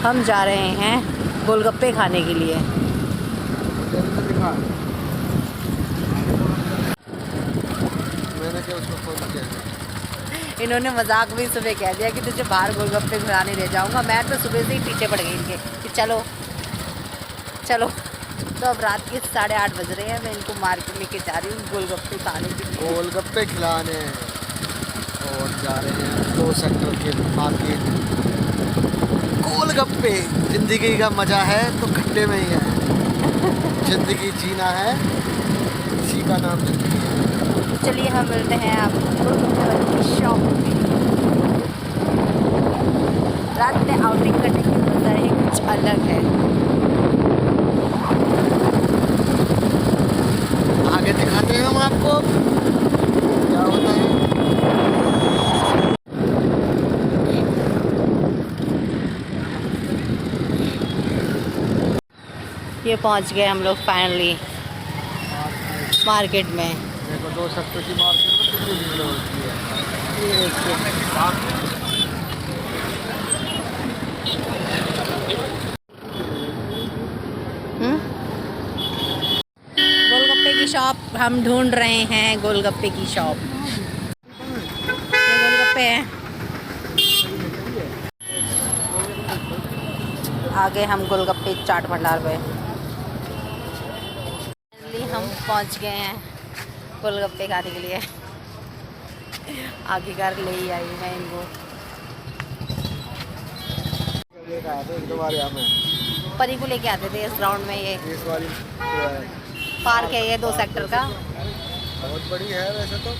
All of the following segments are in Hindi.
हम जा रहे हैं गोलगप्पे खाने के लिए। मैंने क्या उसको फोन किया? इन्होंने मजाक में सुबह कह दिया कि तुझे बाहर गोलगप्पे खाने ले जाऊंगा। मैं तो सुबह से ही पीछे पड़ गई इनके कि चलो चलो। तो अब रात के 8:30 बज रहे हैं। मैं इनको मार्केट लेके जा रही हूँ गोलगप्पे खाने के लिए। गोलगप्पे खिलाने और जा रहे हैं 2 सेक्टर के मार्केट। गोलगप्पे जिंदगी का मजा है तो खट्टे में ही है। जिंदगी जीना है, इसी का नाम जिंदगी है। चलिए हम मिलते हैं आपको गोलगप्पे वाली शॉप में। रात में आउटिंग करने की मजा ही कुछ अलग है। आगे दिखाते हैं हम आपको क्या होता है। ये पहुंच गए हम लोग फाइनली मार्केट में। देखो 2 सेक्टर की मार्केट में कितनी भीड़ होती है। ये देखिए गोलगप्पे की शॉप हम ढूंढ रहे हैं। गोलगप्पे की शॉप, ये गोलगप्पे हैं। आगे हम गोलगप्पे चाट भंडार पे फाइनली हम पहुंच गए हैं गोलगप्पे खाने के लिए। आगे घर ले ही आई मैं इनको। एक 2 बार यहाँ में परी को लेके आते थे इस ग्राउंड में। ये इस वाली पार्क है ये 2 सेक्टर का। बहुत बड़ी है वैसे तो,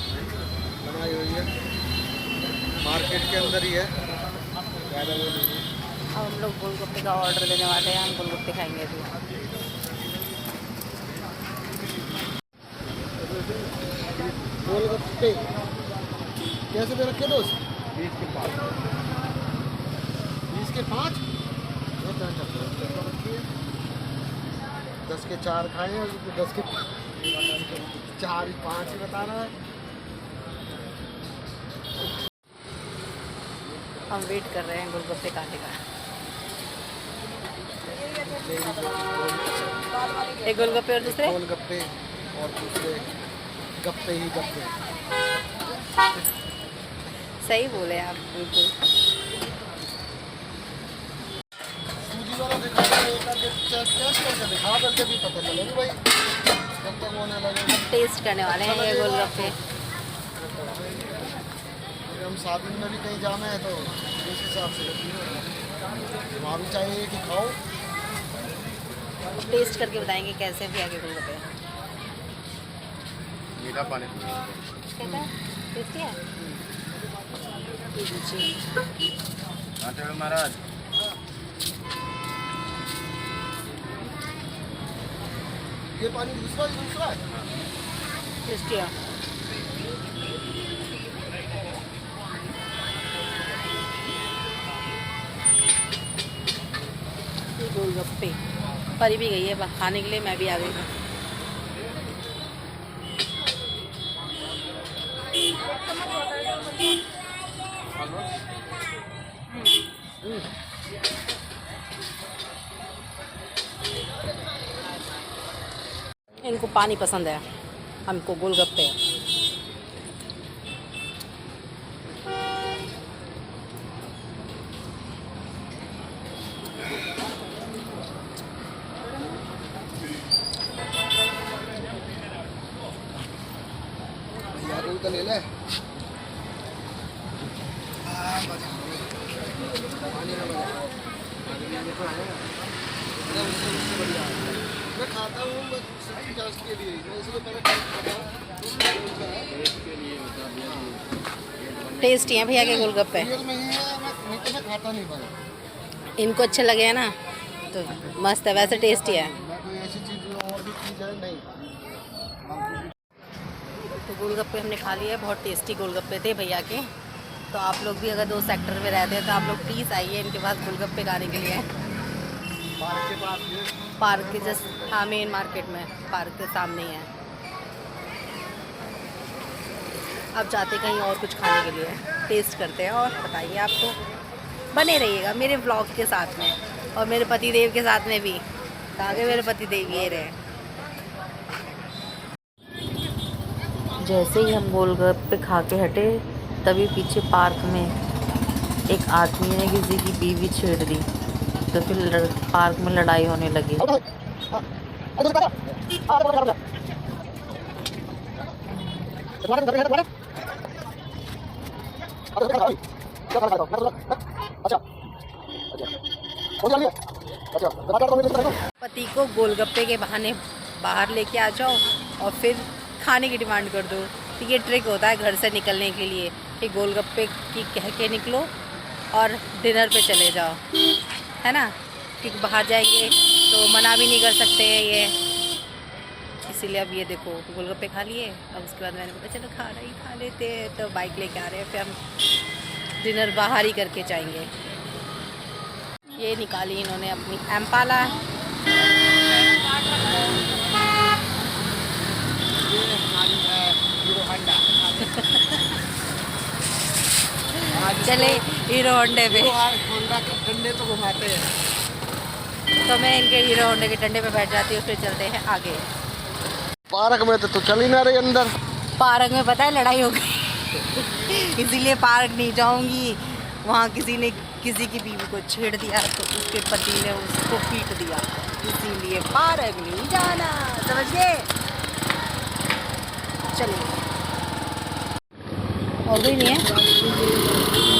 बनाई हुई है, मार्केट के अंदर ही है, ज़्यादा वो नहीं है। अब हम लोग गोलगप्पे का ऑर्डर देने वाले हैं। हम गोलगप्पे खाएंगे अभी। गोलगप्पे कैसे दे रखे दोस्त? 20 के 5। 20 के 5? 10 के 4 खाए हैं, 10 के 4 ही 5 ही बता रहा है। हम वेट कर रहे हैं गोलगप्पे खाने का। एक गोलगप्पे और दूसरे गोलगप्पे और दूसरे गप्पे ही गप्पे। सही बोले आप बिल्कुल। सूजी वाला दिखा करके दिखा करके भी पता चलेगा भाई जब तक होने लगे। टेस्ट करने वाले हैं ये गोलगप्पे। हम शादी में भी कहीं जाना है तो इस हिसाब से वहाँ भी चाहिए कि खाओ। टेस्ट करके बताएंगे कैसे भी आगे गोलगप्पे। मीठा पानी कैसा है? टेस्टी है? महाराज ये पानी दूसरा है। टेस्टी है। ये गोलगप्पे परी भी गई है खाने के लिए, मैं भी आ गई हूँ। इनको पानी पसंद है, हमको गोलगप्पे। तो ले ले मैं खाता हूँ के लिए, मैं इसलिए पहले टेस्टी है भैया के गोलगप्पे। में ही है, मैं खाता नहीं पाया। इनको अच्छे लगे हैं ना तो मस्त है, वैसे टेस्टी है। मैं कोई ऐसी चीज़ और भी चीज़ है नहीं। तो गोलगप्पे हमने खा लिए। बहुत टेस्टी गोलगप्पे थे भैया के। तो आप लोग भी अगर 2 सेक्टर में रहते हैं तो आप लोग प्लीज़ आइए इनके पास गोलगप्पे खाने के लिए। पार्क के पास पार्क के जस्ट, हाँ मेन मार्केट में, पार्क के सामने ही है। अब जाते कहीं और कुछ खाने के लिए, टेस्ट करते हैं और बताइए आपको। बने रहिएगा मेरे व्लॉग के साथ में। और मेरे पति देव के साथ में भी। कहाँ गए मेरे पति देव? ये रहे। जैसे ही हम गोलगप्पे खा के हटे तभी पीछे पार्क में एक आदमी ने किसी की बीवी छेड़ दी, तो फिर पार्क में लड़ाई होने लगी। पति को गोलगप्पे के बहाने बाहर लेके आ जाओ और फिर खाने की डिमांड कर दो। तो ये ट्रिक होता है घर से निकलने के लिए कि गोलगप्पे की कह के निकलो और डिनर पे चले जाओ, है ना? क्योंकि बाहर जाएंगे तो मना भी नहीं कर सकते हैं ये, इसीलिए अब ये देखो गोलगप्पे खा लिए। अब उसके बाद मैंने बोला चलो खाना ही खा लेते हैं, तो बाइक लेके आ रहे हैं, फिर हम डिनर बाहर ही करके जाएंगे। ये निकाली इन्होंने अपनी एम्पाला। चले हीरो होंडे पे। होंडा के डंडे तो घुमाते हैं। तो मैं इनके हीरो होंडे के डंडे पे बैठ जाती हूँ, फिर चलते हैं आगे। पार्क में तो चल ही ना रही अंदर। पार्क में पता है लड़ाई हो गई इसीलिए पार्क नहीं जाऊंगी। वहाँ किसी ने किसी की बीवी को छेड़ दिया तो उसके पति ने उसको पीट दिया, इसीलिए पार्क नहीं जाना, समझ गए? चलिए, और भी नहीं है।